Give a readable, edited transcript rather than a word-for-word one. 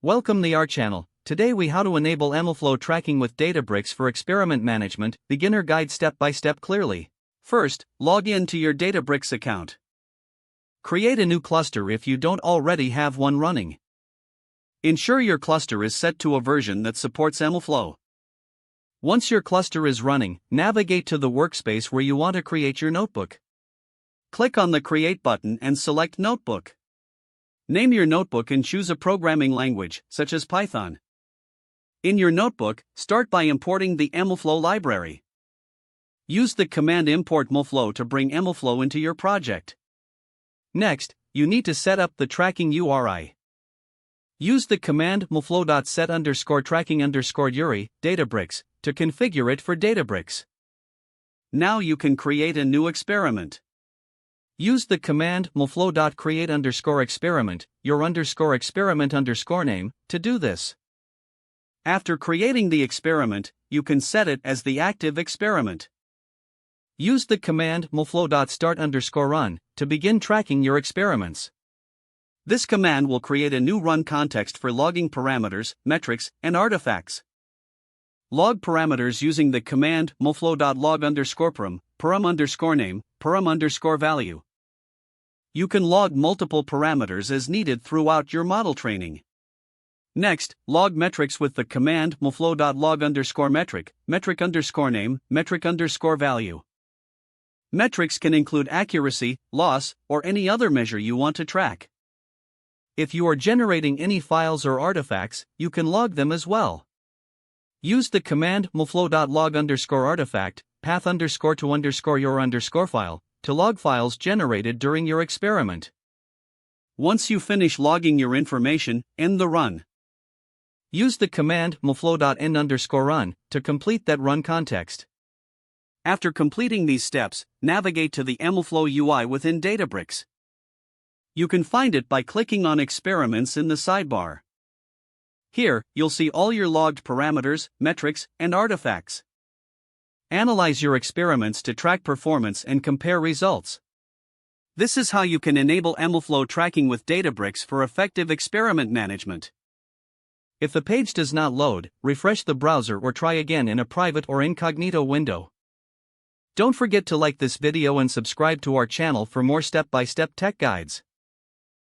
Welcome to our channel. Today we how to enable MLflow tracking with Databricks for experiment management, beginner guide step by step clearly. First, log in to your Databricks account. Create a new cluster if you don't already have one running. Ensure your cluster is set to a version that supports MLflow. Once your cluster is running, navigate to the workspace where you want to create your notebook. Click on the Create button and select Notebook. Name your notebook and choose a programming language, such as Python. In your notebook, start by importing the MLflow library. Use the command import MLflow to bring MLflow into your project. Next, you need to set up the tracking URI. Use the command mlflow.set_tracking_URI, Databricks, to configure it for Databricks. Now you can create a new experiment. Use the command mlflow.create_experiment, your _experiment_ name, to do this. After creating the experiment, you can set it as the active experiment. Use the command mlflow.start_run to begin tracking your experiments. This command will create a new run context for logging parameters, metrics, and artifacts. Log parameters using the command mlflow.log_param, param_name, param_value. You can log multiple parameters as needed throughout your model training. Next, log metrics with the command mlflow.log_metric, metric_name, metric_value. Metrics can include accuracy, loss, or any other measure you want to track. If you are generating any files or artifacts, you can log them as well. Use the command mlflow.log_artifact, path_to_your_file, to log files generated during your experiment. Once you finish logging your information, end the run. Use the command mlflow.end_run to complete that run context. After completing these steps, navigate to the MLflow UI within Databricks. You can find it by clicking on Experiments in the sidebar. Here, you'll see all your logged parameters, metrics, and artifacts. Analyze your experiments to track performance and compare results. This is how you can enable MLflow tracking with Databricks for effective experiment management. If the page does not load, refresh the browser or try again in a private or incognito window. Don't forget to like this video and subscribe to our channel for more step-by-step tech guides.